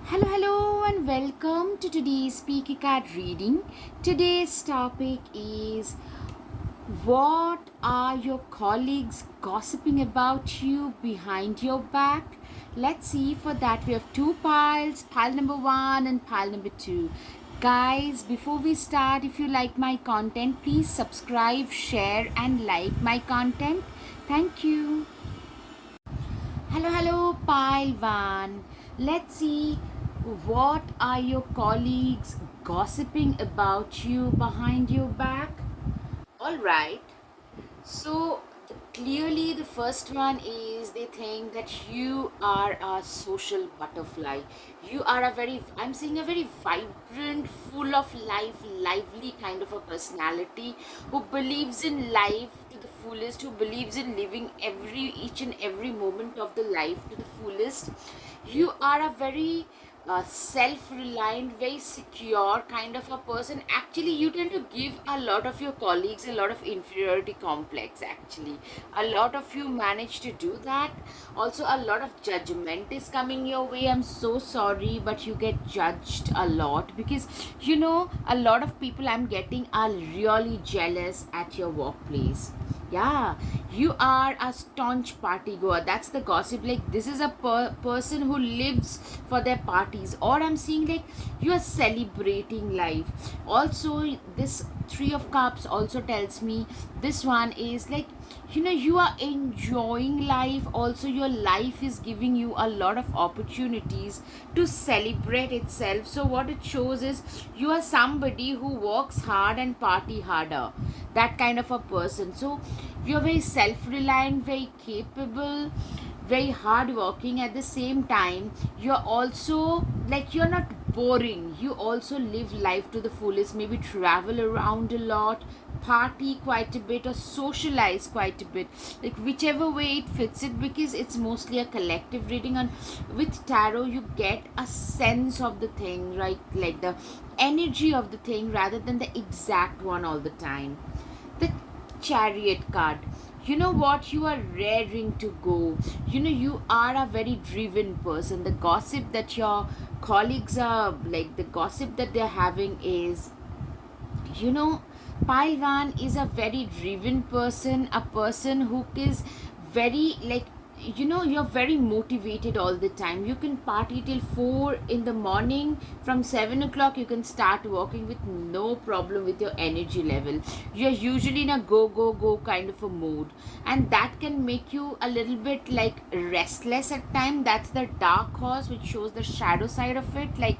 Hello, and welcome to today's Speaker Card reading. Today's topic is what are your colleagues gossiping about you behind your back? Let's see. For that, we have two piles, pile number one and pile number two. Guys, before we start, if you like my content, please subscribe, share, and like my content. Thank you. Hello, pile one. Let's see, what are your colleagues gossiping about you behind your back? All right. So clearly, the first one is they think that you are a social butterfly. You are I'm saying, a very vibrant, full of life, lively kind of a personality who believes in life to the fullest, who believes in living each and every moment of the life to the fullest. You are a very self-reliant, very secure kind of a person. Actually, you tend to give a lot of your colleagues a lot of inferiority complex. Actually, a lot of you manage to do that. Also, a lot of judgment is coming your way. I'm so sorry, but you get judged a lot because a lot of people I'm getting are really jealous at your workplace. Yeah, you are a staunch party goer. That's the gossip. Like, this is a person who lives for their parties, or I'm seeing like you are celebrating life. Also, this Three of Cups also tells me this one is like you are enjoying life. Also, your life is giving you a lot of opportunities to celebrate itself. So what it shows is you are somebody who works hard and party harder, that kind of a person. So you're very self-reliant, very capable, very hardworking. At the same time, you're also like, you're not boring. You also live life to the fullest, maybe travel around a lot, party quite a bit, or socialize quite a bit, like whichever way it fits it, because it's mostly a collective reading. And with tarot, you get a sense of the thing, right? Like the energy of the thing rather than the exact one all the time. The Chariot card, you know what, you are raring to go. You are a very driven person. The gossip that your colleagues are like, the gossip that they're having is, you know Paivan is a very driven person, a person who is very like, you're very motivated all the time. You can party till 4 in the morning. From 7 o'clock you can start working with no problem with your energy level. You're usually in a go go go kind of a mood, and that can make you a little bit like restless at time. That's the dark horse, which shows the shadow side of it, like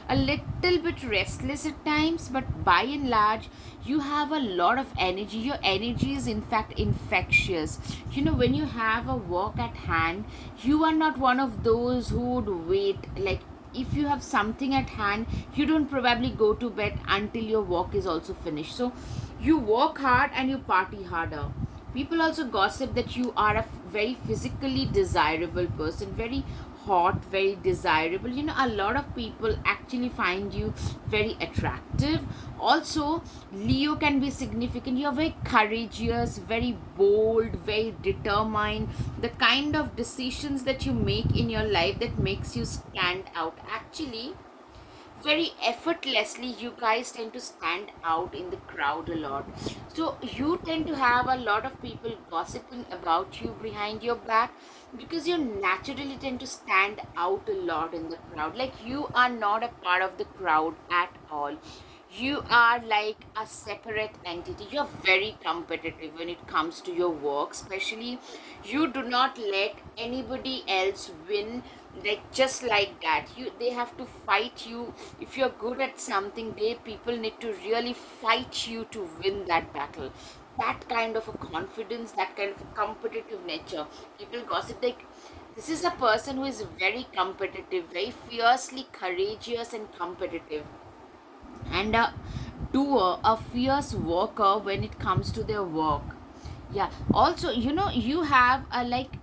a little bit restless at times. But by and large, you have a lot of energy. Your energy is in fact infectious. When you have a work at hand, you are not one of those who would wait. Like, if you have something at hand, you don't probably go to bed until your work is also finished. So you work hard and you party harder. People also gossip that you are a very physically desirable person, very hot, very desirable. A lot of people actually find you very attractive. Also, Leo can be significant. You're very courageous, very bold, very determined. The kind of decisions that you make in your life that makes you stand out. Actually, very effortlessly, you guys tend to stand out in the crowd a lot. So you tend to have a lot of people gossiping about you behind your back, because you naturally tend to stand out a lot in the crowd. Like, you are not a part of the crowd at all. You are like a separate entity. You're very competitive when it comes to your work. Especially, you do not let anybody else win, like just like that. They have to fight you. If you're good at something, people need to really fight you to win that battle. That kind of a confidence, that kind of a competitive nature. People gossip like, this is a person who is very competitive, very fiercely courageous and competitive, and a doer, a fierce worker when it comes to their work. Yeah. Also, you have a like,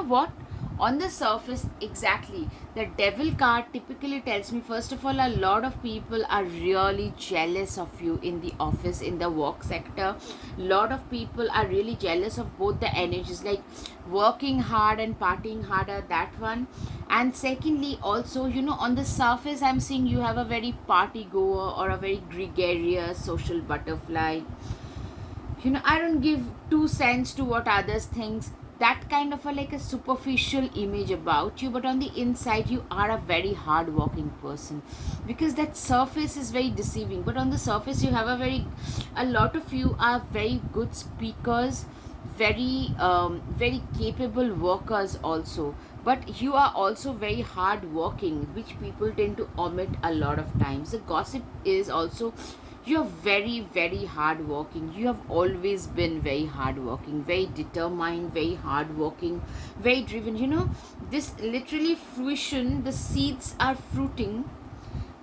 what, on the surface, exactly, the Devil card typically tells me, first of all, a lot of people are really jealous of you in the office, in the work sector. A lot of people are really jealous of both the energies. Like, working hard and partying harder, that one. And secondly, also, on the surface, I'm seeing you have a very party goer or a very gregarious social butterfly. I don't give 2 cents to what others thinks. That kind of a like a superficial image about you, but on the inside you are a very hard working person, because that surface is very deceiving. But on the surface you have a lot of you are very good speakers, very capable workers also, but you are also very hard working, which people tend to omit a lot of times. The gossip is also, you're very very hard working. You have always been very hard working, very determined, very hard working, very driven. This literally fruition, the seeds are fruiting.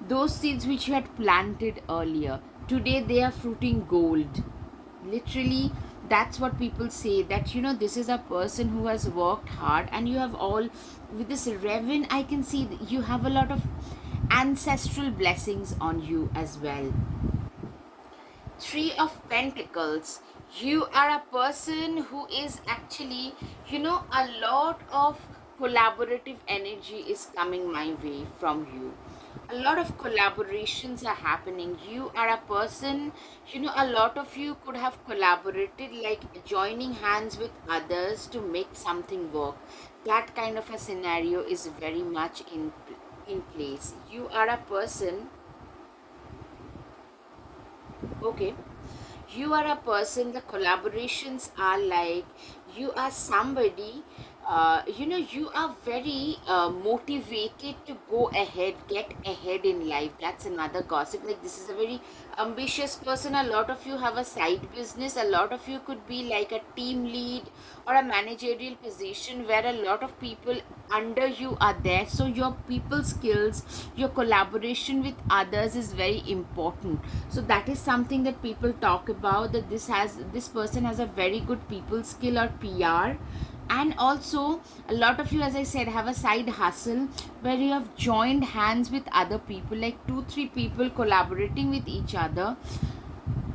Those seeds which you had planted earlier, today they are fruiting gold. Literally, that's what people say, that this is a person who has worked hard. And you have all, with this Revan, I can see that you have a lot of ancestral blessings on you as well. Three of Pentacles. You are a person who is actually, a lot of collaborative energy is coming my way from you. A lot of collaborations are happening. You are a person, a lot of you could have collaborated, like joining hands with others to make something work. That kind of a scenario is very much in place. You are a person, okay, you are a person, the collaborations are like, you are somebody, you are very motivated to go ahead, get ahead in life. That's another gossip, like this is a very ambitious person. A lot of you have a side business. A lot of you could be like a team lead or a managerial position where a lot of people under you are there. So your people skills, your collaboration with others is very important. So that is something that people talk about, that this person has a very good people skill or PR. And also, a lot of you, as I said, have a side hustle where you have joined hands with other people, like 2 3 people collaborating with each other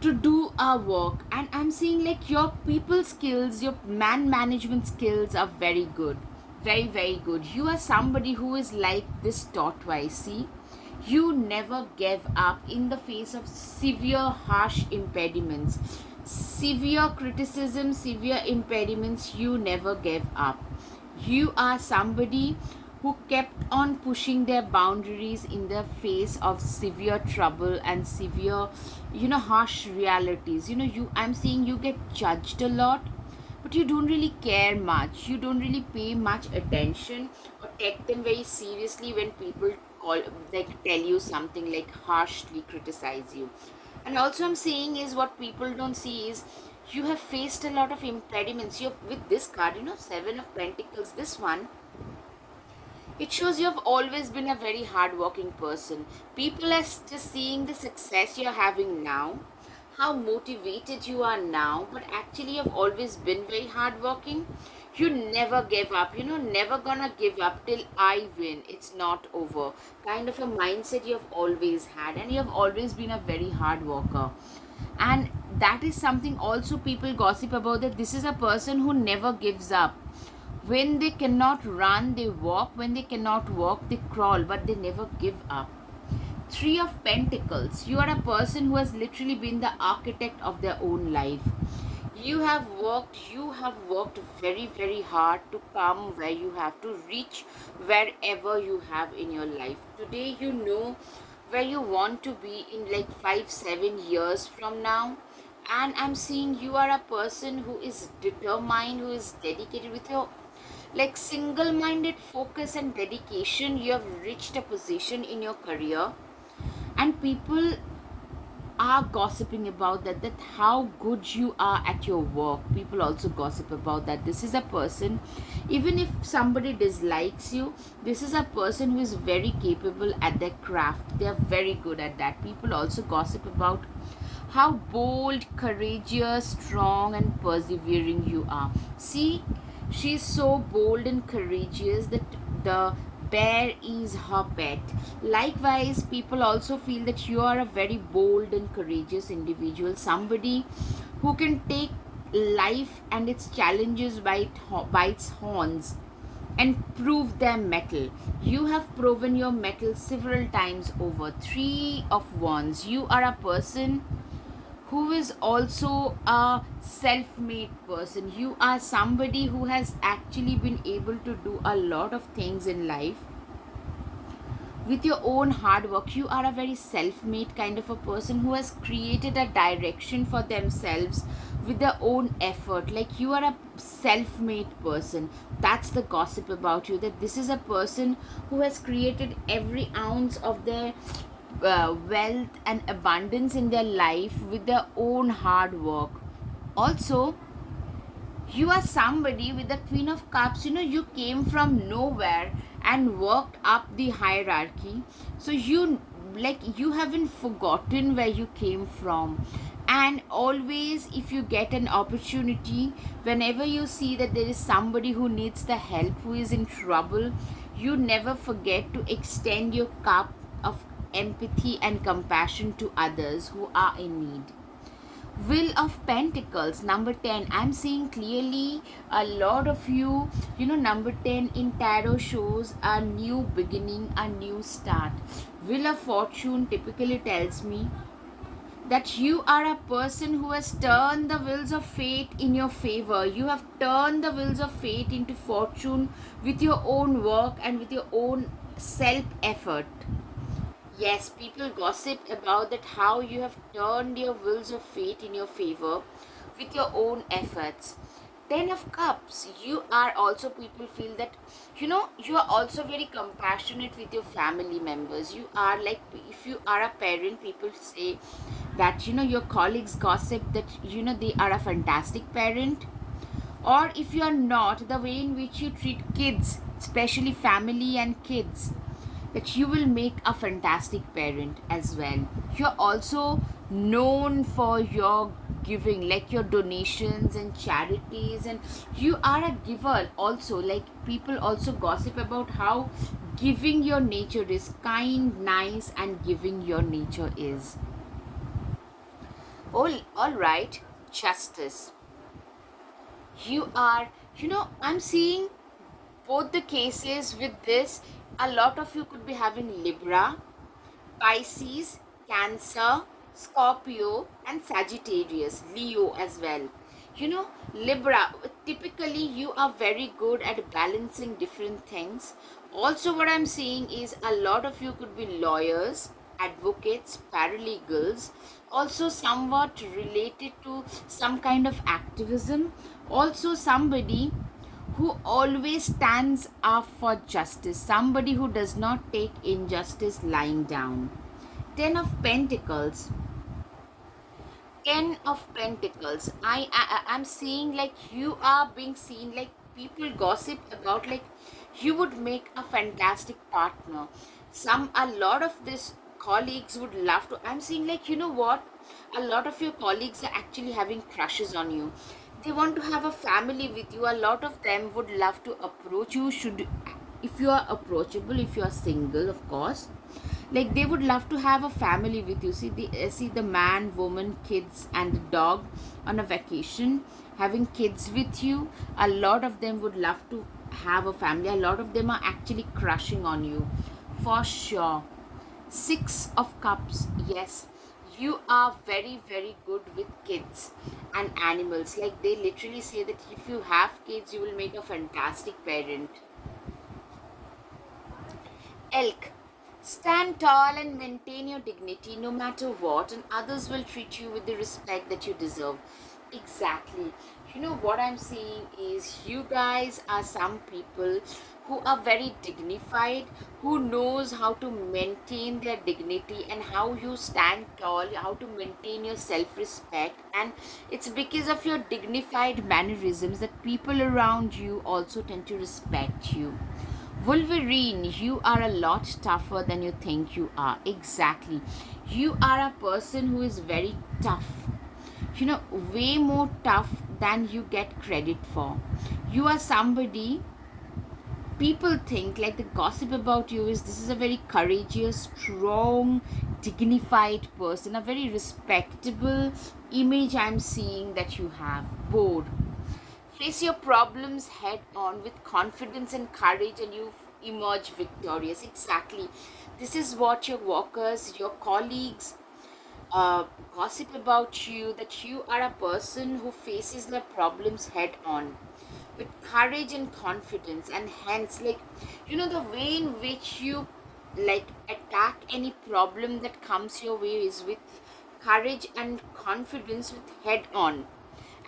to do our work. And I'm seeing like your people skills, your man management skills are very good, very very good. You are somebody who is like this tortoise. See, you never gave up in the face of severe harsh impediments, severe criticism, severe impediments. You never gave up. You are somebody who kept on pushing their boundaries in the face of severe trouble and severe, harsh realities. I'm seeing you get judged a lot, but you don't really care much. You don't really pay much attention or take them very seriously when people call, like tell you something, like harshly criticize you. And also I'm saying is, what people don't see is, you have faced a lot of impediments. You have, with this card, Seven of Pentacles, this one, it shows you have always been a very hardworking person. People are just seeing the success you're having now, how motivated you are now, but actually you've always been very hardworking. You never gave up. Never gonna give up till I win. It's not over. Kind of a mindset you have always had, and you have always been a very hard worker. And that is something also people gossip about, that this is a person who never gives up. When they cannot run, they walk. When they cannot walk, they crawl, but they never give up. Three of Pentacles. You are a person who has literally been the architect of their own life. You have worked very, very hard to come where you have, to reach wherever you have in your life. Today, you know where you want to be in like 5 7 years from now. And I'm seeing you are a person who is determined, who is dedicated with your like single minded focus and dedication. You have reached a position in your career, and people are gossiping about that how good you are at your work. People also gossip about that. This is a person, even if somebody dislikes you, this is a person who is very capable at their craft. They are very good at that. People also gossip about how bold, courageous, strong and persevering you are. See, she's so bold and courageous that the bear is her pet. Likewise, people also feel that you are a very bold and courageous individual, somebody who can take life and its challenges by its horns and prove their mettle. You have proven your mettle several times over. Three of Wands. You are a person who is also a self made person. You are somebody who has actually been able to do a lot of things in life with your own hard work. You are a very self-made kind of a person who has created a direction for themselves with their own effort. Like, you are a self-made person. That's the gossip about you, that this is a person who has created every ounce of their wealth and abundance in their life with their own hard work. Also, you are somebody with the Queen of Cups. You came from nowhere and worked up the hierarchy. So you haven't forgotten where you came from. And always, if you get an opportunity, whenever you see that there is somebody who needs the help, who is in trouble, you never forget to extend your cup of empathy and compassion to others who are in need. Wheel of Pentacles, number 10. I'm seeing clearly a lot of you. Number 10 in tarot shows a new beginning, a new start. Wheel of Fortune typically tells me that you are a person who has turned the wheels of fate in your favor. You have turned the wheels of fate into fortune with your own work and with your own self effort. Yes, people gossip about that, how you have turned your wheels of fate in your favor with your own efforts. Ten of Cups, you are also, people feel that, you are also very compassionate with your family members. You are like, if you are a parent, people say that, your colleagues gossip that, they are a fantastic parent. Or if you are not, the way in which you treat kids, especially family and kids, that you will make a fantastic parent as well. You're also known for your giving, like your donations and charities, and you are a giver also. Like, people also gossip about how giving your nature is, kind, nice, and giving your nature is. All right, Justice. You are, I'm seeing both the cases with this. A lot of you could be having Libra, Pisces, Cancer, Scorpio, and Sagittarius, Leo as well. Libra, typically you are very good at balancing different things. Also, what I'm seeing is a lot of you could be lawyers, advocates, paralegals, also somewhat related to some kind of activism. Also, somebody who always stands up for justice, somebody who does not take injustice lying down. Ten of Pentacles. Ten of Pentacles. I'm seeing like you are being seen, like people gossip about, like you would make a fantastic partner. A lot of this colleagues would love to. I'm seeing, like, what? A lot of your colleagues are actually having crushes on you. They want to have a family with you. A lot of them would love to approach you. Should, if you are approachable, if you are single, of course, like they would love to have a family with you. See the man, woman, kids, and the dog on a vacation, having kids with you. A lot of them would love to have a family. A lot of them are actually crushing on you, for sure. Six of Cups. Yes, you are very, very good with kids and animals. Like, they literally say that if you have kids, you will make a fantastic parent. Elk. Stand tall and maintain your dignity no matter what, and others will treat you with the respect that you deserve. Exactly. What I'm seeing is you guys are some people who are very dignified, who knows how to maintain their dignity and how you stand tall, how to maintain your self-respect. And it's because of your dignified mannerisms that people around you also tend to respect you. Wolverine, you are a lot tougher than you think you are. Exactly. You are a person who is very tough. Way more tough than you get credit for. You are somebody people think like the gossip about you is this is a very courageous, strong, dignified person, a very respectable image I'm seeing that you have. Bold. Face your problems head on with confidence and courage, and you emerge victorious. Exactly. This is what your workers, your colleagues, uh, gossip about you, that you are a person who faces their problems head on with courage and confidence, and hence, like, the way in which you like attack any problem that comes your way is with courage and confidence, with head on.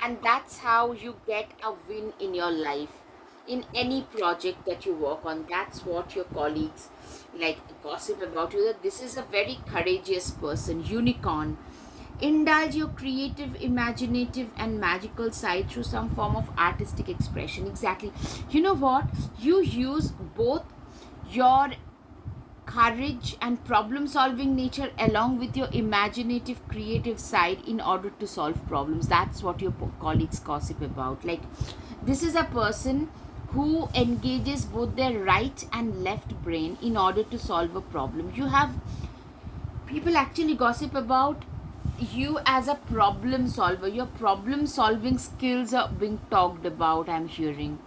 And that's how you get a win in your life, in any project that you work on. That's what your colleagues like gossip about you, that this is a very courageous person, unicorn. Indulge your creative, imaginative, and magical side through some form of artistic expression. Exactly. You know what? You use both your courage and problem solving nature along with your imaginative, creative side in order to solve problems. That's what your colleagues gossip about. Like, this is a person who engages both their right and left brain in order to solve a problem. You have people actually gossip about you as a problem solver. Your problem solving skills are being talked about, I'm hearing.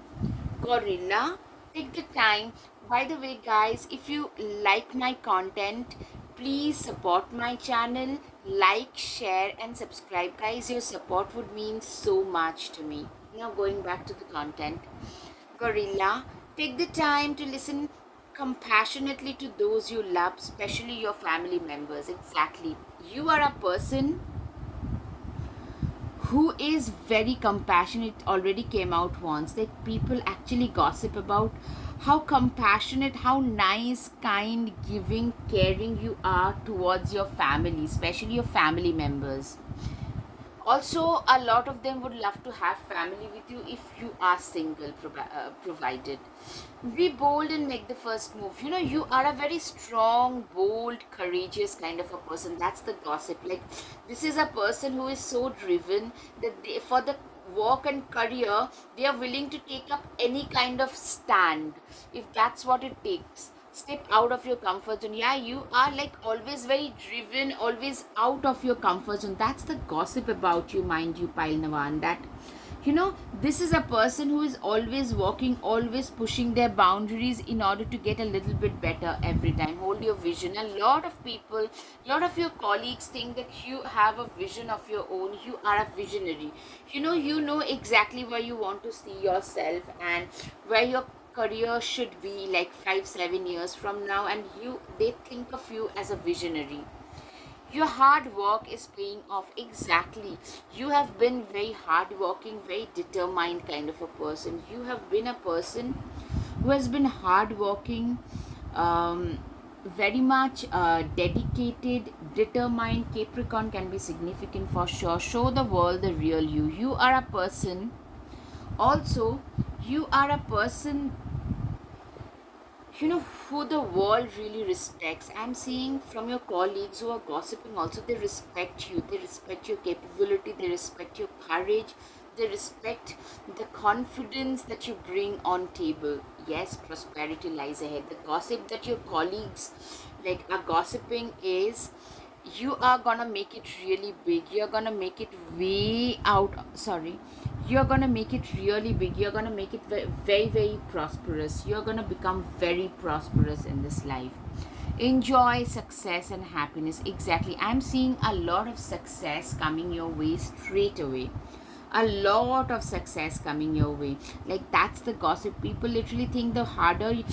Gorilla, take the time. By the way, guys, if you like my content, please support my channel, like, share, and subscribe. Guys, your support would mean so much to me. Now, going back to the content. Gorilla, take the time to listen compassionately to those you love, especially your family members. Exactly. You are a person who is very compassionate. Already came out once, like people actually gossip about how compassionate, how nice, kind, giving, caring you are towards your family, especially your family members. Also, a lot of them would love to have family with you if you are single, provided. Be bold and make the first move. You are a very strong, bold, courageous kind of a person. That's the gossip. Like, this is a person who is so driven that for the work and career, they are willing to take up any kind of stand if that's what it takes. Step out of your comfort zone. Yeah, you are like always very driven, always out of your comfort zone. That's the gossip about you, mind you, Pile Navan. That this is a person who is always walking, always pushing their boundaries in order to get a little bit better every time. Hold your vision. A lot of people, a lot of your colleagues think that you have a vision of your own. You are a visionary. You know exactly where you want to see yourself and where your career should be like 5 7 years from now, and they think of you as a visionary. Your hard work is paying off. Exactly. You have been very hardworking, very determined kind of a person. You have been a person who has been hardworking, very much dedicated, determined. Capricorn can be significant for sure. Show the world the real you. You are a person, also, you are a person who the world really respects. I'm seeing from your colleagues who are gossiping also, they respect you, they respect your capability, they respect your courage, they respect the confidence that you bring on table. Yes, prosperity lies ahead. The gossip that your colleagues like are gossiping is, you are gonna make it really big, you're gonna make it way out, sorry, you're gonna make it really big, you're gonna make it very very, very prosperous, you're gonna become very prosperous in this life. Enjoy success and happiness. Exactly. I'm seeing a lot of success coming your way straight away, a lot of success coming your way. Like, that's the gossip. People literally think the harder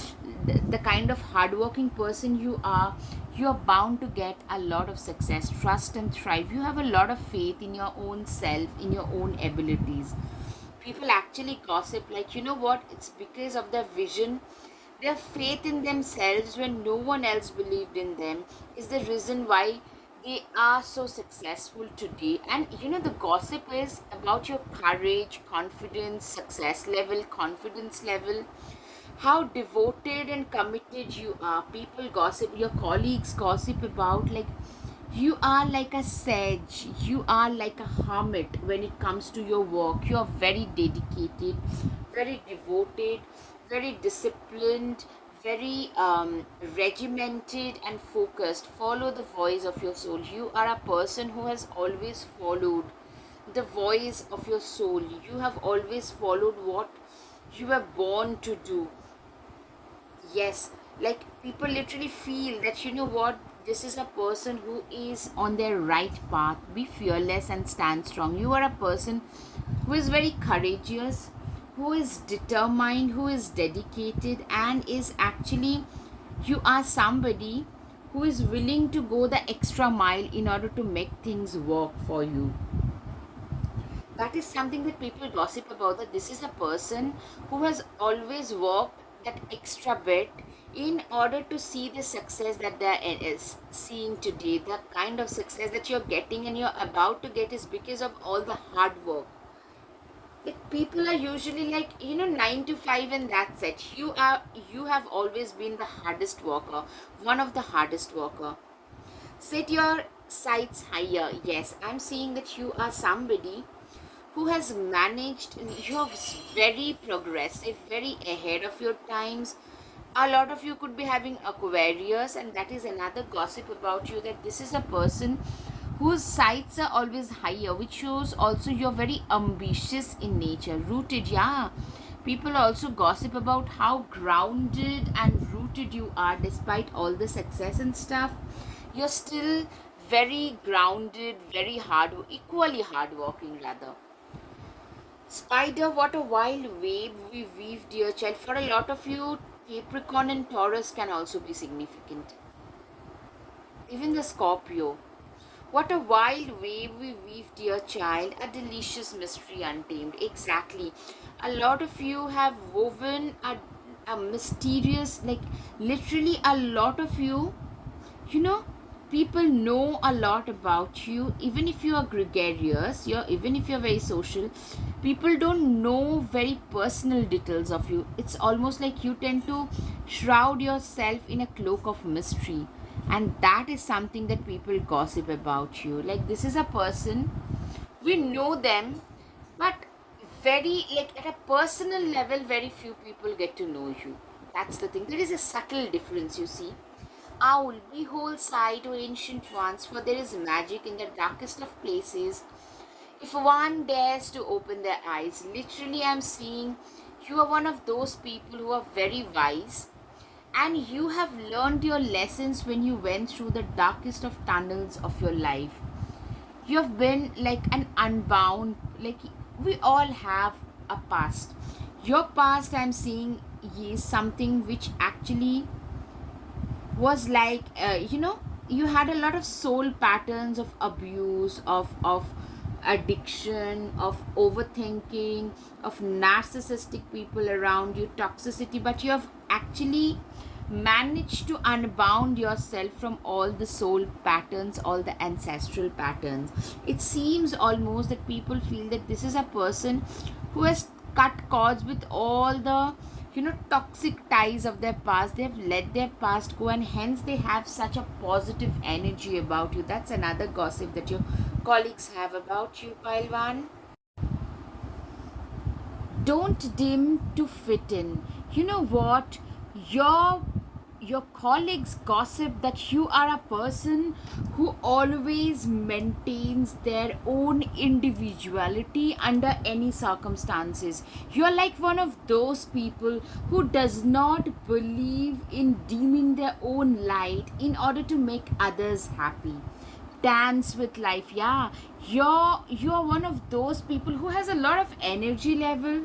the kind of hardworking person you are bound to get a lot of success. Trust and thrive. You have a lot of faith in your own self, in your own abilities. People actually gossip, like, you know what, it's because of their vision. Their faith in themselves when no one else believed in them is the reason why they are so successful today. And the gossip is about your courage, confidence, success level, confidence level, how devoted and committed you are. People gossip, your colleagues gossip about, like, you are like a sage, you are like a hermit when it comes to your work. You are very dedicated, very devoted, very disciplined, very regimented and focused. Follow the voice of your soul. You are a person who has always followed the voice of your soul. You have always followed what you were born to do. Yes, like people literally feel that, you know what, this is a person who is on their right path. Be fearless and stand strong. You are a person who is very courageous, who is determined, who is dedicated, and is actually, you are somebody who is willing to go the extra mile in order to make things work for you. That is something that people gossip about, that this is a person who has always worked that extra bit in order to see the success that there is seeing today. The kind of success that you're getting and you're about to get is because of all the hard work. Like people are usually like, 9 to 5 and that's it. You have always been the hardest worker, one of the hardest worker. Set your sights higher. Yes, I'm seeing that you are somebody who has managed, you're very progressive, very ahead of your times. A lot of you could be having Aquarius, and that is another gossip about you, that this is a person whose sights are always higher, which shows also you're very ambitious in nature, rooted. Yeah, people also gossip about how grounded and rooted you are despite all the success and stuff. You're still very grounded, very equally hardworking rather. Spider, what a wild wave we weave, dear child. For a lot of you, Capricorn and Taurus can also be significant. Even the Scorpio. What a wild wave we weave, dear child. A delicious mystery untamed. Exactly. A lot of you have woven a mysterious, like literally a lot of you know, people know a lot about you. Even if you are gregarious, even if you're very social, people don't know very personal details of you. It's almost like you tend to shroud yourself in a cloak of mystery, and that is something that people gossip about you. Like this is a person, we know them, but very, like at a personal level, very few people get to know you. That's the thing. There is a subtle difference, you see. Owl, behold sight, O ancient ones, for there is magic in the darkest of places. If one dares to open their eyes, literally, I'm seeing you are one of those people who are very wise, and you have learned your lessons when you went through the darkest of tunnels of your life. You have been like an unbound, like we all have a past. Your past, I'm seeing, is something which actually was like, you had a lot of soul patterns of abuse, of addiction, of overthinking, of narcissistic people around you, toxicity, but you have actually managed to unbound yourself from all the soul patterns, all the ancestral patterns. It seems almost that people feel that this is a person who has cut cords with all the, toxic ties of their past. They have let their past go, and hence they have such a positive energy about you. That's another gossip that your colleagues have about you, Pailwan. Don't dim to fit in. You know what, your your colleagues gossip that you are a person who always maintains their own individuality under any circumstances. You are like one of those people who does not believe in dimming their own light in order to make others happy. Dance with life. Yeah, you're one of those people who has a lot of energy level.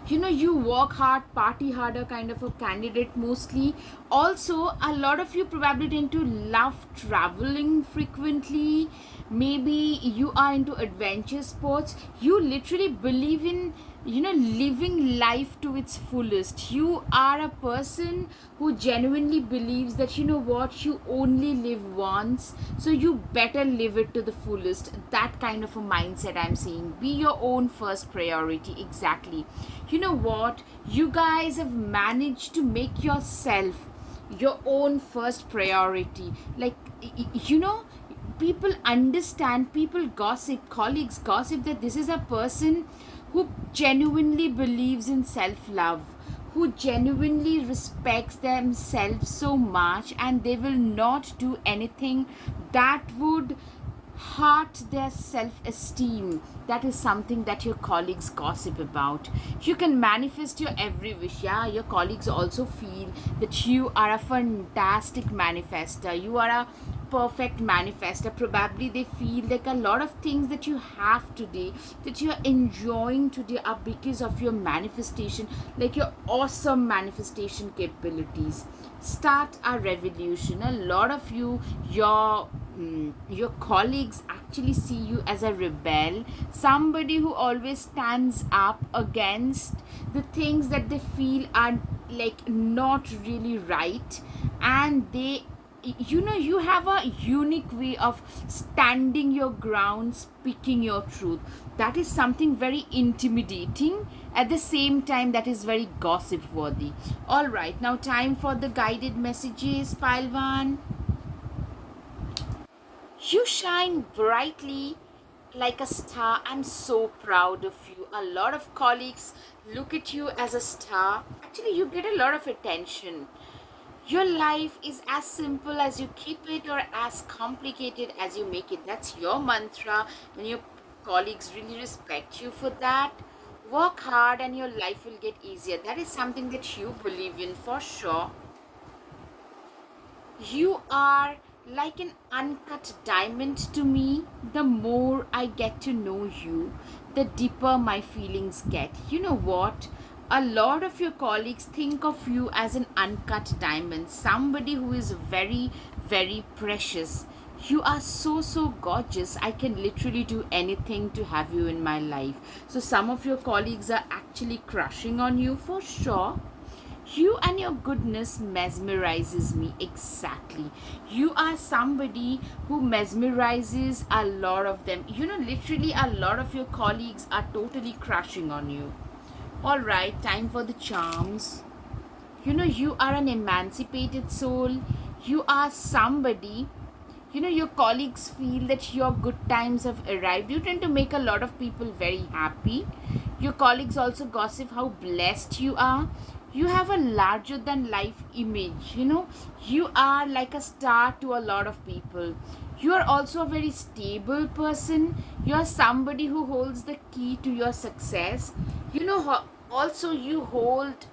You work hard, party harder kind of a candidate mostly. Also, a lot of you probably tend to love traveling frequently. Maybe you are into adventure sports. You literally believe in, living life to its fullest. You are a person who genuinely believes that, you know what, you only live once, so you better live it to the fullest. That kind of a mindset I'm seeing. Be your own first priority. Exactly. You know what, you guys have managed to make yourself your own first priority. Like, people understand, people gossip, colleagues gossip that this is a person who genuinely believes in self love, who genuinely respects themselves so much, and they will not do anything that would hurt their self esteem. That is something that your colleagues gossip about. You can manifest your every wish. Yeah, your colleagues also feel that you are a fantastic manifester. You are a perfect manifester. Probably they feel like a lot of things that you have today, that you're enjoying today, are because of your manifestation, like your awesome manifestation capabilities. Start a revolution. A lot of your colleagues actually see you as a rebel, somebody who always stands up against the things that they feel are like not really right. And they, you have a unique way of standing your ground, speaking your truth. That is something very intimidating, at the same time that is very gossip worthy. All right, now time for the guided messages, Palvan. You shine brightly like a star. I'm so proud of you. A lot of colleagues look at you as a star. Actually, you get a lot of attention. Your life is as simple as you keep it, or as complicated as you make it. That's your mantra, and your colleagues really respect you for that. Work hard and your life will get easier. That is something that you believe in for sure. You are like an uncut diamond to me. The more I get to know you, the deeper my feelings get. You know what? A lot of your colleagues think of you as an uncut diamond, somebody who is very, very precious. You are so, so gorgeous. I can literally do anything to have you in my life. So, some of your colleagues are actually crushing on you for sure. You and your goodness mesmerizes me. Exactly. You are somebody who mesmerizes a lot of them. Literally a lot of your colleagues are totally crushing on you. All right, time for the charms. You are an emancipated soul. You are somebody, your colleagues feel that your good times have arrived. You tend to make a lot of people very happy. Your colleagues also gossip how blessed you are. You have a larger than life image. You are like a star to a lot of people. You are also a very stable person. You are somebody who holds the key to your success. Also you hold,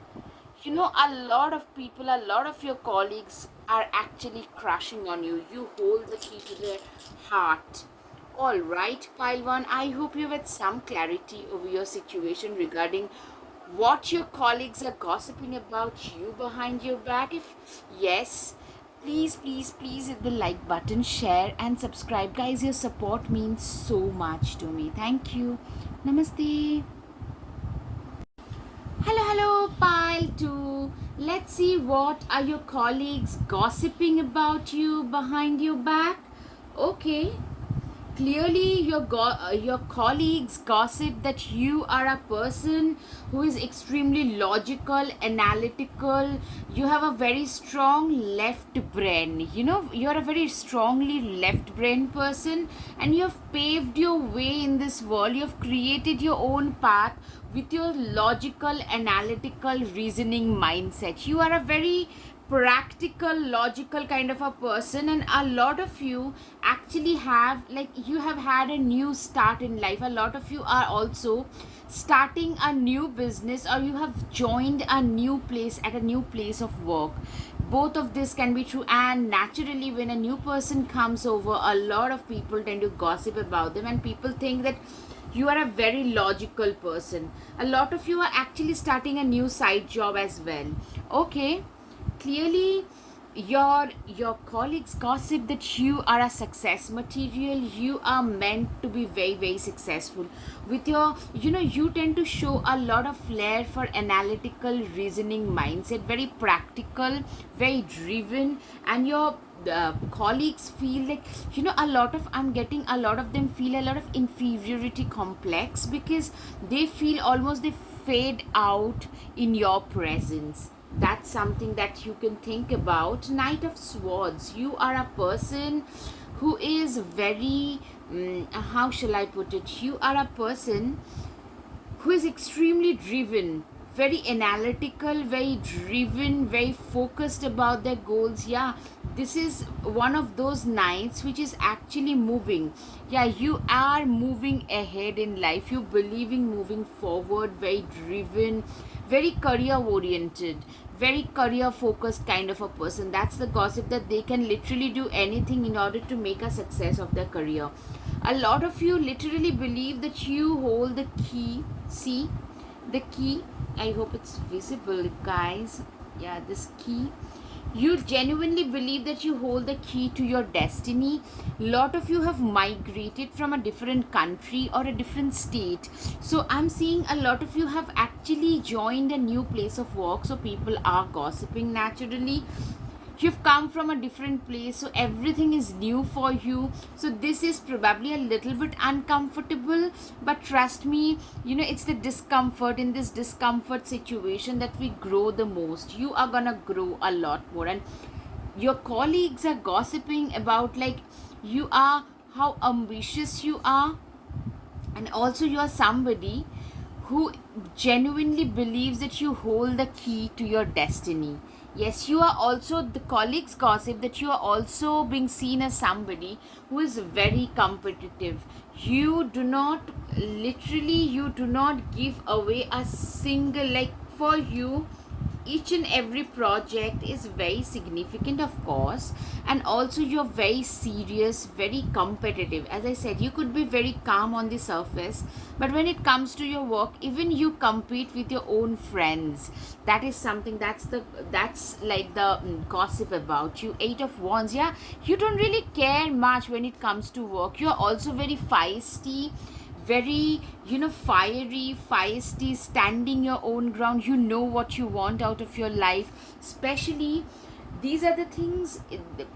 a lot of people, a lot of your colleagues are actually crushing on you. You hold the key to their heart. All right, Pilwan, I hope you had some clarity over your situation regarding what your colleagues are gossiping about you behind your back. If yes, please, please, please hit the like button, share and subscribe. Guys, your support means so much to me. Thank you. Namaste. Hello, hello, pile 2. Let's see, what are your colleagues gossiping about you behind your back? Okay, clearly your colleagues gossip that you are a person who is extremely logical, analytical. You have a very strong left brain. You're a very strongly left brain person, and you have paved your way in this world. You have created your own path with your logical, analytical, reasoning mindset. You are a very practical, logical kind of a person, and a lot of you actually have, like, you have had a new start in life. A lot of you are also starting a new business, or you have joined a new place, at a new place of work. Both of this can be true, and naturally when a new person comes over, a lot of people tend to gossip about them, and people think that you are a very logical person. A lot of you are actually starting a new side job as well. Okay, clearly your colleagues gossip that you are a success material. You are meant to be very, very successful. With your, you tend to show a lot of flair for analytical, reasoning mindset, very practical, very driven. And your colleagues feel like, a lot of, I'm getting a lot of them feel a lot of inferiority complex, because they feel almost they fade out in your presence. That's something that you can think about. Knight of Swords, you are a person who is very, how shall I put it, you are a person who is extremely driven, very analytical, very driven, very focused about their goals. Yeah, this is one of those nights which is actually moving. Yeah, you are moving ahead in life. You believe in moving forward, very driven, very career oriented, very career focused kind of a person. That's the gossip, that they can literally do anything in order to make a success of their career. A lot of you literally believe that you hold the key. See, the key, I hope it's visible, guys. Yeah, this key, you genuinely believe that you hold the key to your destiny. Lot of you have migrated from a different country or a different state, so I'm seeing a lot of you have actually joined a new place of work, so people are gossiping naturally. You've come from a different place, so everything is new for you, so this is probably a little bit uncomfortable, but trust me, it's the discomfort, in this discomfort situation, that we grow the most. You are gonna grow a lot more, and your colleagues are gossiping about, like, you are, how ambitious you are, and also you are somebody who genuinely believes that you hold the key to your destiny. Yes, you are also, the colleagues gossip that you are also being seen as somebody who is very competitive. You do not, literally, you do not give away a single, like, for you, each and every project is very significant, of course, and also you're very serious, very competitive. As I said, you could be very calm on the surface, but when it comes to your work, even you compete with your own friends. That is something, that's like the gossip about you. Eight of Wands. Yeah, you don't really care much when it comes to work. You're also very feisty, very, fiery, feisty, standing your own ground. You know what you want out of your life. Especially, these are the things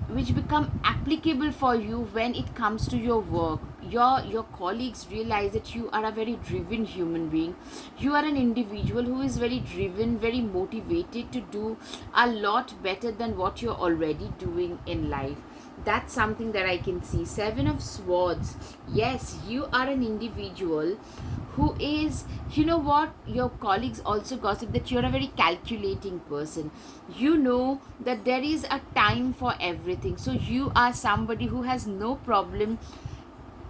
which become applicable for you when it comes to your work. Your colleagues realize that you are a very driven human being. You are an individual who is very driven, very motivated to do a lot better than what you're already doing in life. That's something that I can see. Seven of Swords. Yes, you are an individual who is, what, your colleagues also gossip that you're a very calculating person. You know that there is a time for everything, so you are somebody who has no problem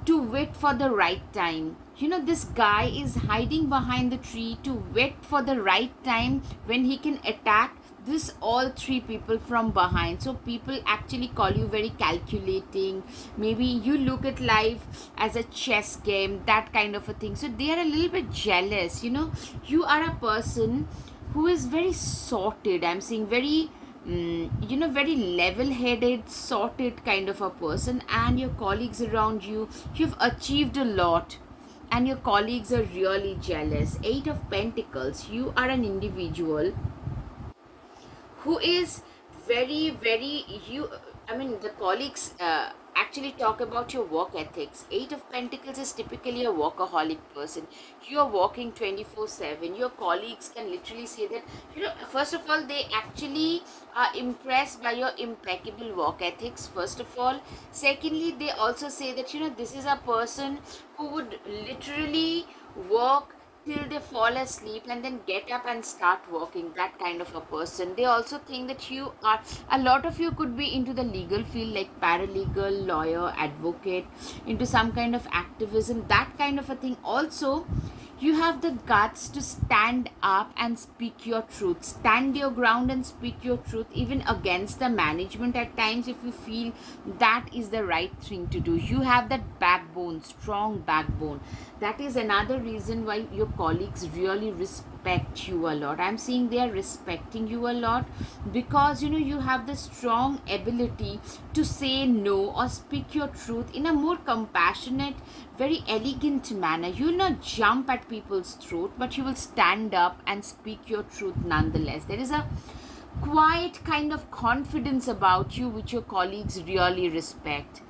to wait for the right time. This guy is hiding behind the tree to wait for the right time when he can attack this all three people from behind. So people actually call you very calculating. Maybe you look at life as a chess game, that kind of a thing. So they are a little bit jealous. You are a person who is very sorted. I'm seeing very, very level headed, sorted kind of a person, and your colleagues around you, you've achieved a lot, and your colleagues are really jealous. Eight of Pentacles. You are an individual who is very, very, the colleagues actually talk about your work ethics. Eight of Pentacles is typically a workaholic person. You are working 24/7. Your colleagues can literally say that, first of all, they actually are impressed by your impeccable work ethics, first of all. Secondly, they also say that, this is a person who would literally work till they fall asleep and then get up and start working, that kind of a person. They also think that you are, a lot of you could be into the legal field, like paralegal, lawyer, advocate, into some kind of activism, that kind of a thing. Also, you have the guts to stand up and speak your truth, stand your ground and speak your truth, even against the management at times, if you feel that is the right thing to do. You have that backbone, strong backbone. That is another reason why your colleagues really respect you a lot. I'm seeing they are respecting you a lot because, you have the strong ability to say no or speak your truth in a more compassionate, very elegant manner. You will not jump at people's throat, but you will stand up and speak your truth nonetheless. There is a quiet kind of confidence about you which your colleagues really respect.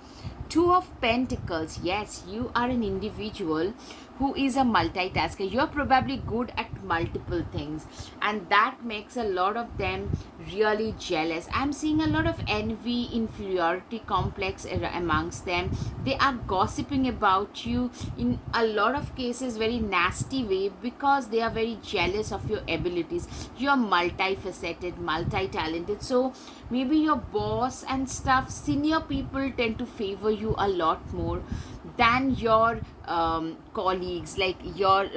Two of Pentacles. Yes, you are an individual who is a multitasker. You're probably good at about multiple things, and that makes a lot of them really jealous. I'm seeing a lot of envy, inferiority complex amongst them. They are gossiping about you in a lot of cases very nasty way, because they are very jealous of your abilities. You are multifaceted, multi-talented, so maybe your boss and stuff, senior people tend to favor you a lot more than your colleagues, like your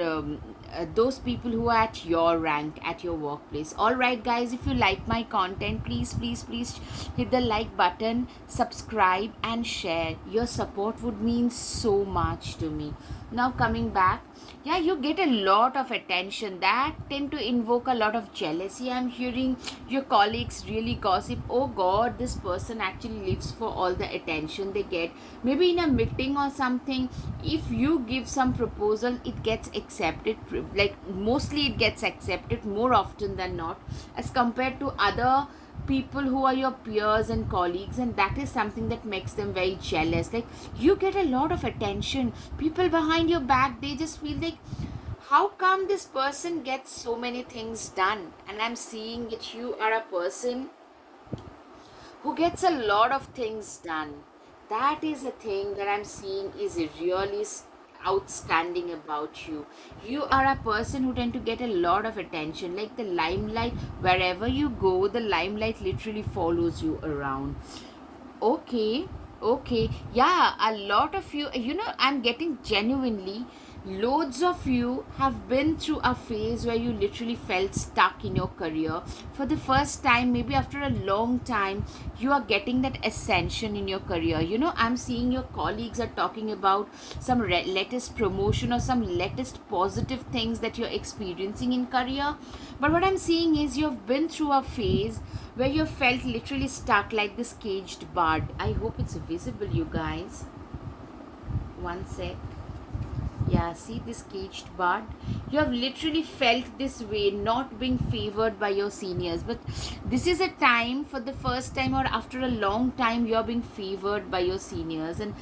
those people who are at your rank at your workplace. All right guys, if you like my content, please hit the like button, subscribe and share. Your support would mean so much to me. Now coming back, yeah, you get a lot of attention that tend to invoke a lot of jealousy. I'm hearing your colleagues really gossip, oh god, this person actually lives for all the attention they get. Maybe in a meeting or something, if you give some proposal, it gets accepted, like mostly it gets accepted more often than not, as compared to other people who are your peers and colleagues, and that is something that makes them very jealous. Like, you get a lot of attention, people behind your back, they just feel like, how come this person gets so many things done? And I'm seeing that you are a person who gets a lot of things done. That is a thing that I'm seeing is really outstanding about you. You are a person who tend to get a lot of attention, like the limelight. Wherever you go, the limelight literally follows you around. Okay, okay. Yeah, a lot of you, I'm getting genuinely, loads of you have been through a phase where you literally felt stuck in your career. For the first time, maybe after a long time, you are getting that ascension in your career. I'm seeing your colleagues are talking about some latest promotion or some latest positive things that you're experiencing in career. But what I'm seeing is you've been through a phase where you felt literally stuck like this caged bird. I hope it's visible, you guys. One sec. Yeah, see this caged bird? You have literally felt this way, not being favored by your seniors. But this is a time, for the first time or after a long time, you are being favored by your seniors. And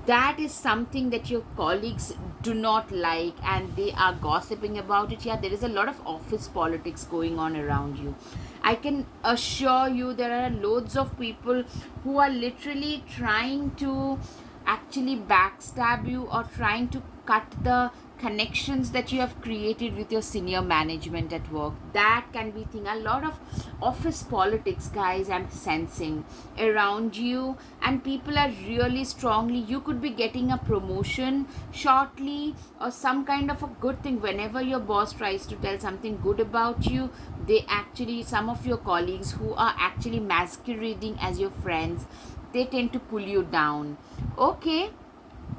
that is something that your colleagues do not like, and they are gossiping about it. Yeah, there is a lot of office politics going on around you. I can assure you there are loads of people who are literally trying to actually backstab you, or trying to cut the connections that you have created with your senior management at work. That can be thing. A lot of office politics, guys, I'm sensing around you, and people are really strongly, you could be getting a promotion shortly, or some kind of a good thing. Whenever your boss tries to tell something good about you, they actually, some of your colleagues who are actually masquerading as your friends, they tend to pull you down. Okay,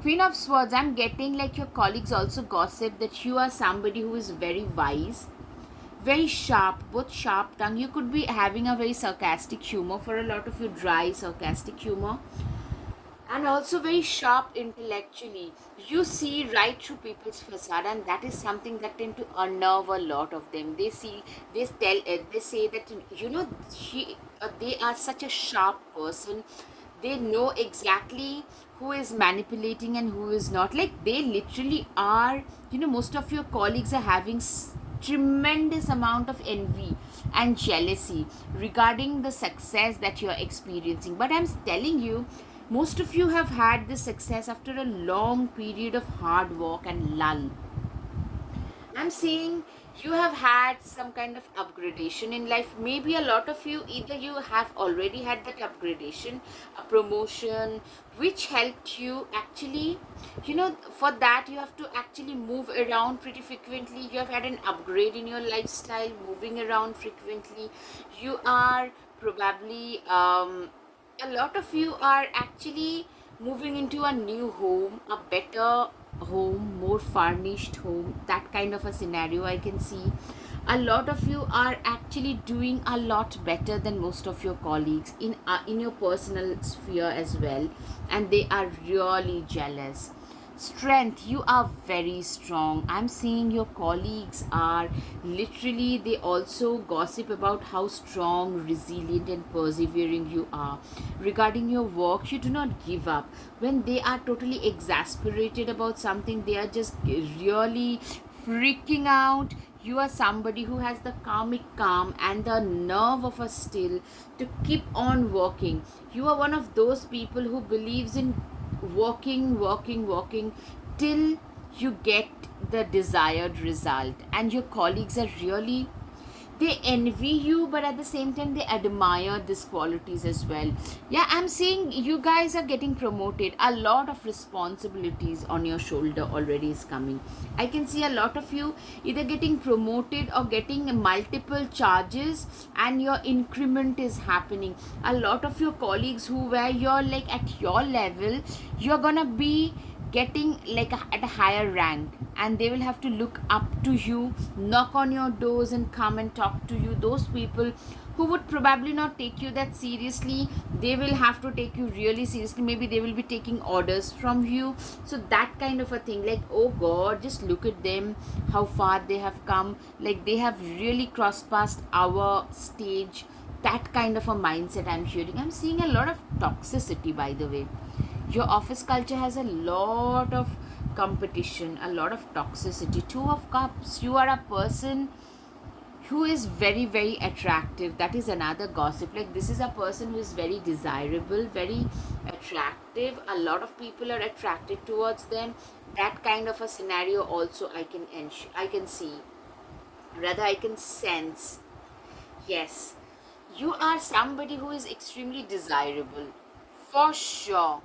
Queen of Swords, I'm getting like your colleagues also gossip that you are somebody who is very wise, very sharp, both sharp tongue. You could be having a very sarcastic humor, for a lot of you, dry, sarcastic humor, and also very sharp intellectually. You see right through people's facade, and that is something that tend to unnerve a lot of them. They see, they say that, they are such a sharp person. They know exactly who is manipulating and who is not. Like, they literally are, most of your colleagues are having tremendous amount of envy and jealousy regarding the success that you're experiencing. But I'm telling you, most of you have had this success after a long period of hard work and lull. I'm seeing you have had some kind of upgradation in life. Maybe a lot of you, either you have already had that upgradation, a promotion, which helped you actually, for that you have to actually move around pretty frequently. You have had an upgrade in your lifestyle, moving around frequently. You are probably, a lot of you are actually moving into a new home, a better home, more furnished home, that kind of a scenario I can see. A lot of you are actually doing a lot better than most of your colleagues in your personal sphere as well, and they are really jealous. Strength, you are very strong. I'm seeing your colleagues are literally, they also gossip about how strong, resilient and persevering you are. Regarding your work, you do not give up. When they are totally exasperated about something, they are just really freaking out, You are somebody who has the karmic calm and the nerve of a still to keep on working. You are one of those people who believes in working till you get the desired result. And your colleagues are really, they envy you, but at the same time they admire these qualities as well. Yeah, I'm seeing you guys are getting promoted. A lot of responsibilities on your shoulder already is coming. I can see a lot of you either getting promoted or getting multiple charges, and your increment is happening. A lot of your colleagues who were you're like at your level, you're gonna be getting like at a higher rank, and they will have to look up to you, knock on your doors and come and talk to you. Those people who would probably not take you that seriously, they will have to take you really seriously. Maybe they will be taking orders from you. So that kind of a thing, like, oh god, just look at them, how far they have come, like they have really crossed past our stage. That kind of a mindset I'm hearing. I'm seeing a lot of toxicity, by the way. Your office culture has a lot of competition, a lot of toxicity. Two of cups, you are a person who is very very attractive. That is another gossip. Like, this is a person who is very desirable, very attractive. A lot of people are attracted towards them. That kind of a scenario also I can see, rather I can sense. Yes, you are somebody who is extremely desirable, for sure.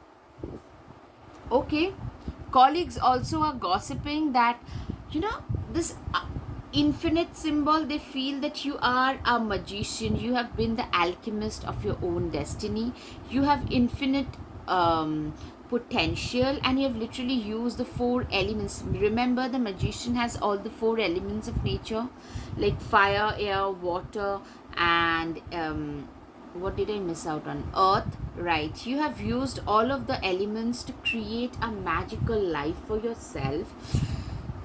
Okay, colleagues also are gossiping that, you know, this infinite symbol, they feel that you are a magician, you have been the alchemist of your own destiny, you have infinite potential, and you have literally used the four elements. Remember, the magician has all the four elements of nature, like fire, air, water, and what did I miss out on? Earth, right? You have used all of the elements to create a magical life for yourself.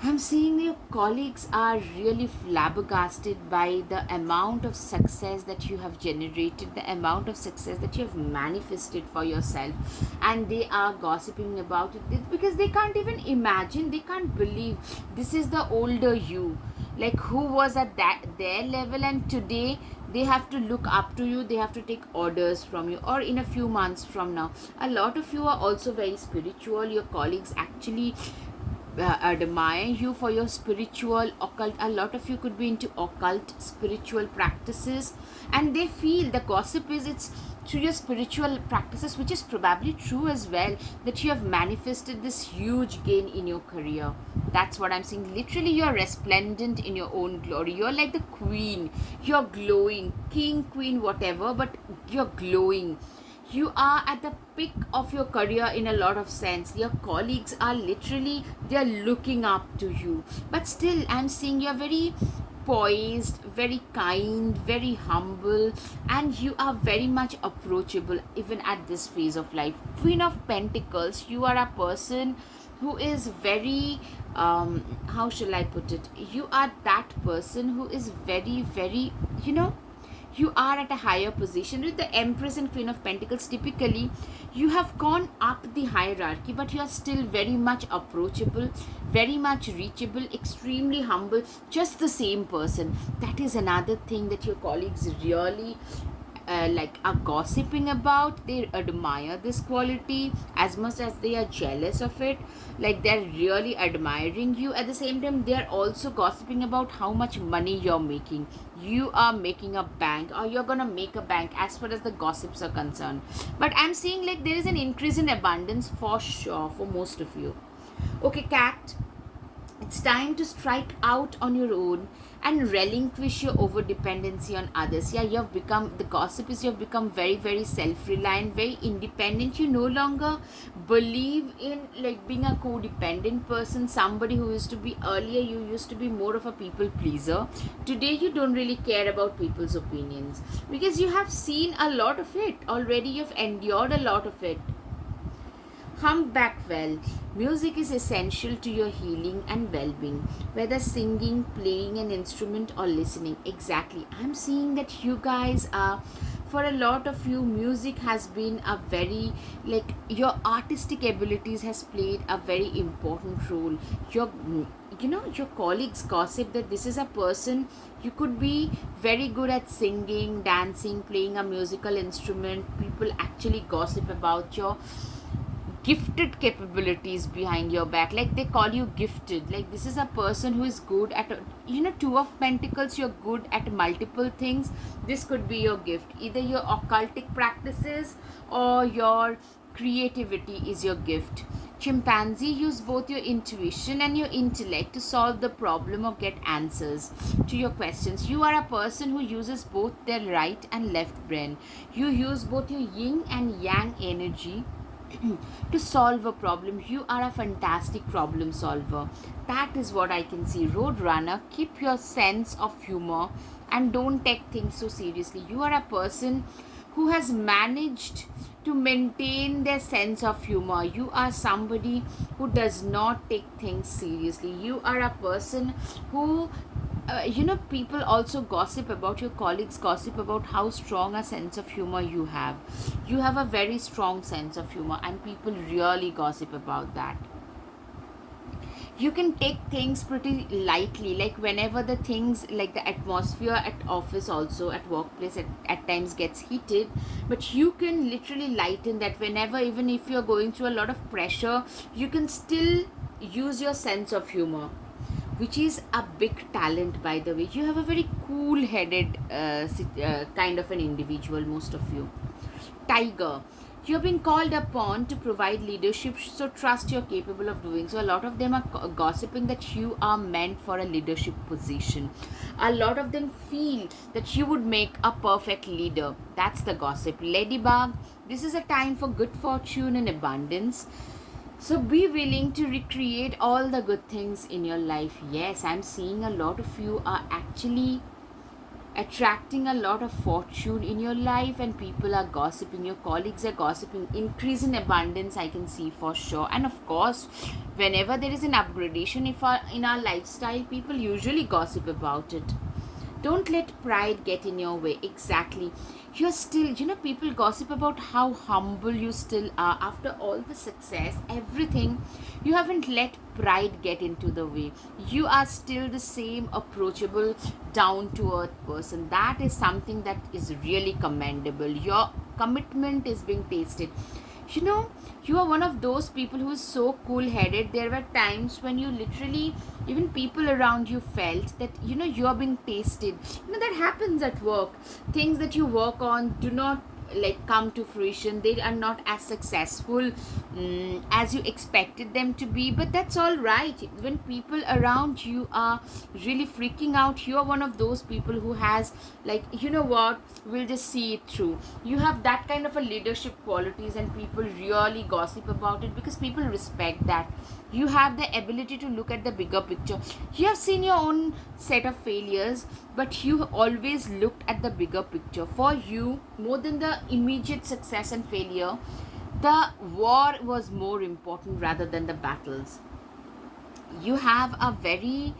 I'm seeing your colleagues are really flabbergasted by the amount of success that you have generated, the amount of success that you have manifested for yourself, and they are gossiping about it because they can't even imagine, they can't believe this is the older you, like who was at that their level, and today they have to look up to you, they have to take orders from you, or in a few months from now. A lot of you are also very spiritual. Your colleagues actually admire you for your spiritual occult. A lot of you could be into occult spiritual practices, and they feel the gossip is it's through your spiritual practices, which is probably true as well, that you have manifested this huge gain in your career. That's what I'm saying. Literally, you're resplendent in your own glory. You're like the queen, you're glowing, king, queen, whatever, but you're glowing. You are at the peak of your career in a lot of sense. Your colleagues are literally, they're looking up to you, but still I'm seeing you're very poised, very kind, very humble, and you are very much approachable even at this phase of life. Queen of Pentacles, you are a person who is very how shall I put it, you are that person who is very very, you know, you are at a higher position. With the Empress and Queen of Pentacles, typically you have gone up the hierarchy, but you are still very much approachable, very much reachable, extremely humble, just the same person. That is another thing that your colleagues really like are gossiping about. They admire this quality as much as they are jealous of it. Like, they're really admiring you. At the same time, they're also gossiping about how much money you're making. You are making a bank, or you're gonna make a bank, as far as the gossips are concerned. But I'm seeing like there is an increase in abundance for sure for most of you. Okay, cat, it's time to strike out on your own and relinquish your over dependency on others. Yeah, you have become, the gossip is you have become very, very self reliant, very independent. You no longer believe in like being a codependent person, somebody who used to be earlier, you used to be more of a people pleaser. Today, you don't really care about people's opinions because you have seen a lot of it already, you've endured a lot of it. Humpback well. Music is essential to your healing and well-being, whether singing, playing an instrument, or listening. Exactly. I'm seeing that you guys are, for a lot of you, music has been a very, like, your artistic abilities has played a very important role. your colleagues gossip that this is a person, you could be very good at singing, dancing, playing a musical instrument. People actually gossip about your gifted capabilities behind your back, like they call you gifted, like this is a person who is good at two of pentacles, you're good at multiple things. This could be your gift, either your occultic practices or your creativity is your gift. Chimpanzee use both your intuition and your intellect to solve the problem or get answers to your questions. You are a person who uses both their right and left brain. You use both your yin and yang energy to solve a problem. You are a fantastic problem solver. That is what I can see. Roadrunner, keep your sense of humor and don't take things so seriously. You are a person who has managed to maintain their sense of humor. You are somebody who does not take things seriously. You are a person who people also gossip about, your colleagues gossip about how strong a sense of humor you have. You have a very strong sense of humor and people really gossip about that. You can take things pretty lightly, like whenever the things, like the atmosphere at office, also at workplace, at times gets heated, but you can literally lighten that. Whenever, even if you're going through a lot of pressure, you can still use your sense of humor, which is a big talent, by the way. You have a very cool headed kind of an individual, most of you. Tiger, you're being called upon to provide leadership, so trust you're capable of doing so. A lot of them are gossiping that you are meant for a leadership position. A lot of them feel that you would make a perfect leader. That's the gossip. Ladybug, this is a time for good fortune and abundance, so be willing to recreate all the good things in your life. Yes, I'm seeing a lot of you are actually attracting a lot of fortune in your life, and people are gossiping, your colleagues are gossiping. Increase in abundance I can see for sure. And of course, whenever there is an upgradation in our lifestyle, people usually gossip about it. Don't let pride get in your way. Exactly. You're still, people gossip about how humble you still are after all the success, everything. You haven't let pride get into the way. You are still the same approachable, down to earth person. That is something that is really commendable. Your commitment is being tasted. you know you are one of those people who is so cool headed. There were times when you literally, even people around you felt that you are being tasted. That happens at work. Things that you work on do not like come to fruition. They are not as successful as you expected them to be, but that's all right. When people around you are really freaking out, you are one of those people who has, like, what, we'll just see it through. You have that kind of a leadership qualities, and people really gossip about it because people respect that. You have the ability to look at the bigger picture. You have seen your own set of failures, but you always looked at the bigger picture. For you, more than the immediate success and failure, the war was more important rather than the battles. You have a very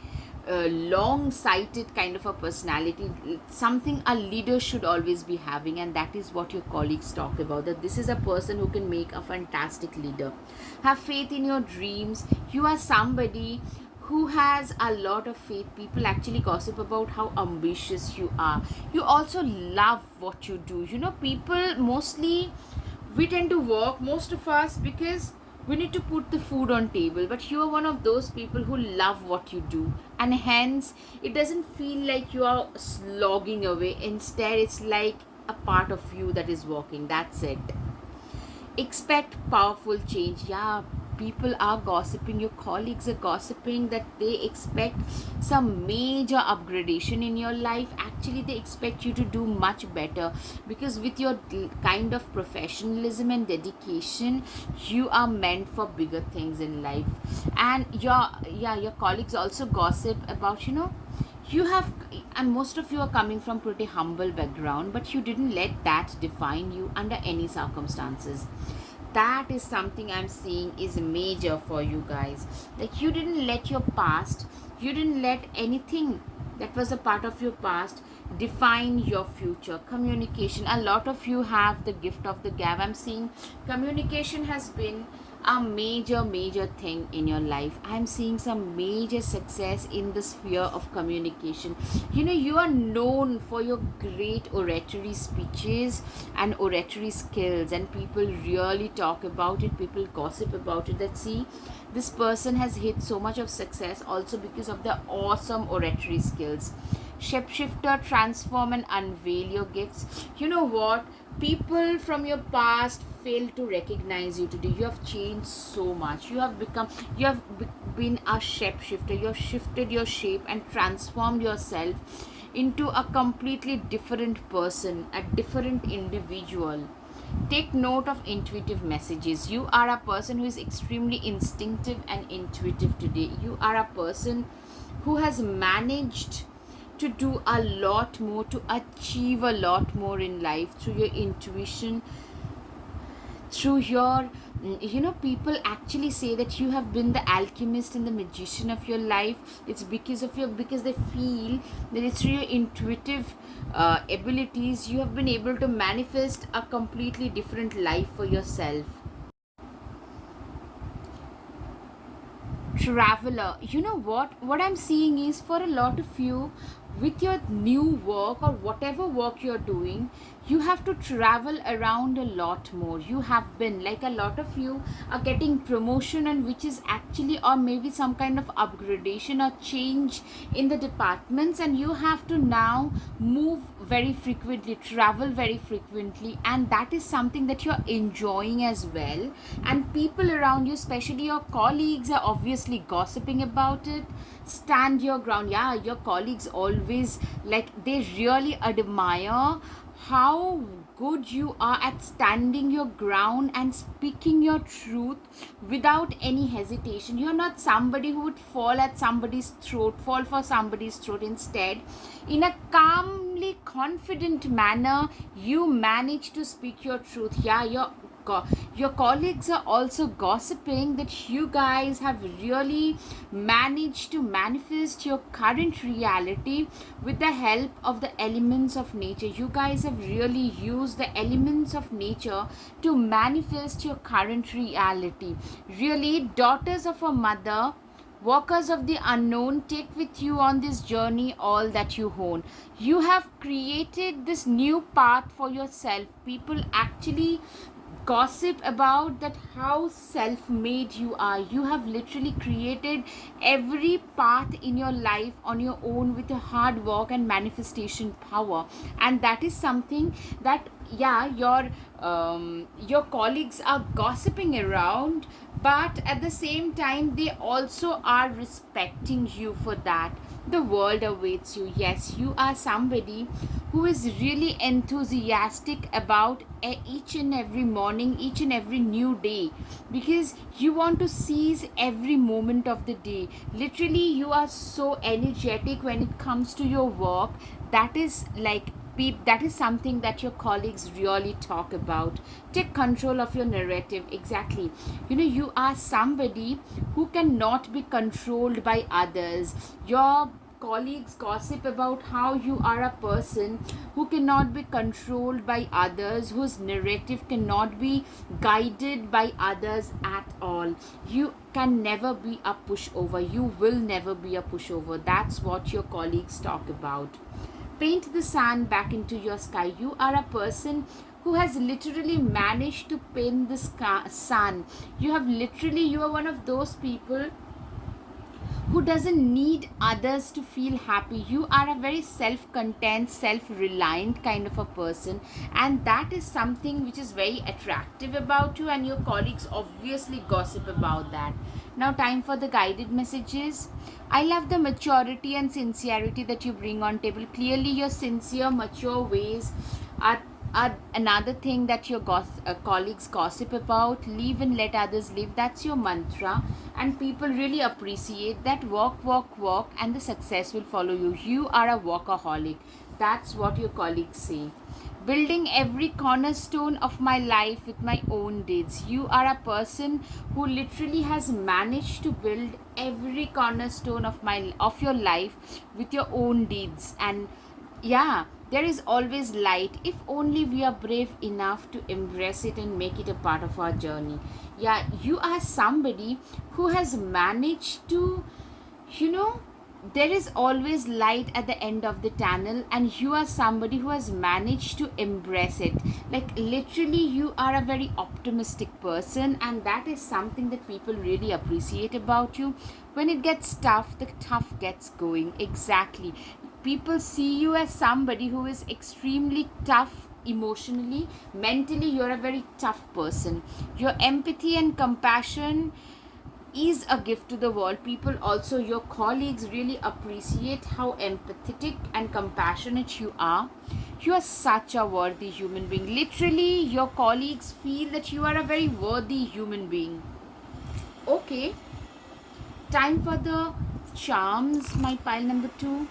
long-sighted kind of a personality, something a leader should always be having, and that is what your colleagues talk about, that this is a person who can make a fantastic leader. Have faith in your dreams. You are somebody who has a lot of faith. People actually gossip about how ambitious you are. You also love what you do. People mostly, we tend to work, most of us, because we need to put the food on table, but you are one of those people who love what you do, and hence it doesn't feel like you are slogging away. Instead, it's like a part of you that is working. That's it. Expect powerful change. Yeah, people are gossiping, your colleagues are gossiping that they expect some major upgradation in your life. Actually, they expect you to do much better, because with your kind of professionalism and dedication, you are meant for bigger things in life. And your colleagues also gossip about, you have, and most of you are coming from pretty humble background, but you didn't let that define you under any circumstances. That is something I'm seeing is major for you guys. Like, you didn't let your past, you didn't let anything that was a part of your past define your future. Communication, a lot of you have the gift of the gab. I'm seeing communication has been a major thing in your life. I'm seeing some major success in the sphere of communication. You are known for your great oratory speeches and oratory skills, and people really talk about it, people gossip about it, that see, this person has hit so much of success also because of the awesome oratory skills. Shapeshifter, transform and unveil your gifts. You know what? People from your past fail to recognize you today. You have changed so much. You have been a shapeshifter. You have shifted your shape and transformed yourself into a completely different person, a different individual. Take note of intuitive messages. You are a person who is extremely instinctive and intuitive today. You are a person who has managed to do a lot more, to achieve a lot more in life through your intuition, through your people actually say that you have been the alchemist and the magician of your life. It's because they feel that it's through your intuitive abilities you have been able to manifest a completely different life for yourself. Traveler, you know what I'm seeing is, for a lot of you, with your new work or whatever work you're doing, you have to travel around a lot more. You have been, like, a lot of you are getting promotion, and which is actually, or maybe some kind of upgradation or change in the departments, and you have to now move very frequently, travel very frequently, and that is something that you're enjoying as well. And people around you, especially your colleagues, are obviously gossiping about it. Stand your ground. Yeah, your colleagues always, like, they really admire how good you are at standing your ground and speaking your truth without any hesitation. You're not somebody who would fall for somebody's throat. Instead, in a calmly confident manner, you manage to speak your truth. Yeah, your colleagues are also gossiping that you guys have really managed to manifest your current reality with the help of the elements of nature. You guys have really used the elements of nature to manifest your current reality. Really, daughters of a mother, walkers of the unknown, take with you on this journey all that you own. You have created this new path for yourself. People actually gossip about that, how self-made you are. You have literally created every path in your life on your own with your hard work and manifestation power, and that is something that, yeah, your colleagues are gossiping around, but at the same time they also are respecting you for that. The world awaits you. Yes, you are somebody who is really enthusiastic about each and every morning, each and every new day, because you want to seize every moment of the day. Literally, you are so energetic when it comes to your work. That is like, that is something that your colleagues really talk about. Take control of your narrative. Exactly. You are somebody who cannot be controlled by others. Your colleagues gossip about how you are a person who cannot be controlled by others, whose narrative cannot be guided by others at all. You can never be a pushover. You will never be a pushover. That's what your colleagues talk about. Paint the sun back into your sky. You are a person who has literally managed to paint the sun. You are one of those people who doesn't need others to feel happy. You are a very self-content, self-reliant kind of a person, and that is something which is very attractive about you, and your colleagues obviously gossip about that. Now, time for the guided messages. I love the maturity and sincerity that you bring on table. Clearly, your sincere, mature ways are another thing that your colleagues gossip about. Live and let others live. That's your mantra, and people really appreciate that. Walk, and the success will follow you. You are a workaholic. That's what your colleagues say. Building every cornerstone of my life with my own deeds. You are a person who literally has managed to build every cornerstone of your life with your own deeds. And yeah, There is always light if only we are brave enough to embrace it and make it a part of our journey. Yeah, you are somebody who has managed to, you know, there is always light at the end of the tunnel, and you are somebody who has managed to embrace it. Like, literally, you are a very optimistic person, and that is something that people really appreciate about you. When it gets tough, the tough gets going. Exactly. People see you as somebody who is extremely tough emotionally. Mentally, you're a very tough person. Your empathy and compassion is a gift to the world. People, also your colleagues, really appreciate how empathetic and compassionate you are. You are such a worthy human being. Literally, your colleagues feel that you are a very worthy human being. Okay, time for the charms, my pile number two.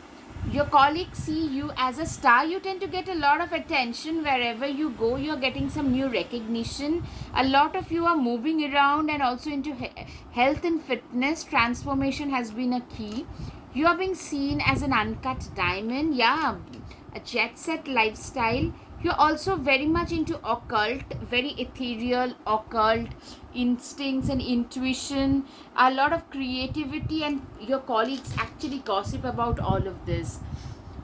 Your colleagues see you as a star. You tend to get a lot of attention wherever you go. You're getting some new recognition. A lot of you are moving around and also into health and fitness. Transformation has been a key. You are being seen as an uncut diamond. Yeah, a jet set lifestyle. You're also very much into occult, very ethereal, occult instincts and intuition, a lot of creativity, and your colleagues actually gossip about all of this.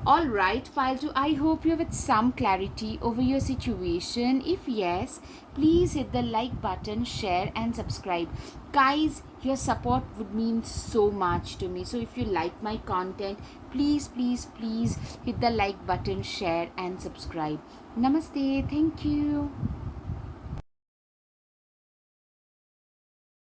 All right, Pile 2, I hope you have had some clarity over your situation. If yes, please hit the like button, share, and subscribe. Guys, your support would mean so much to me. So if you like my content, please, please, please hit the like button, share, and subscribe. Namaste. Thank you.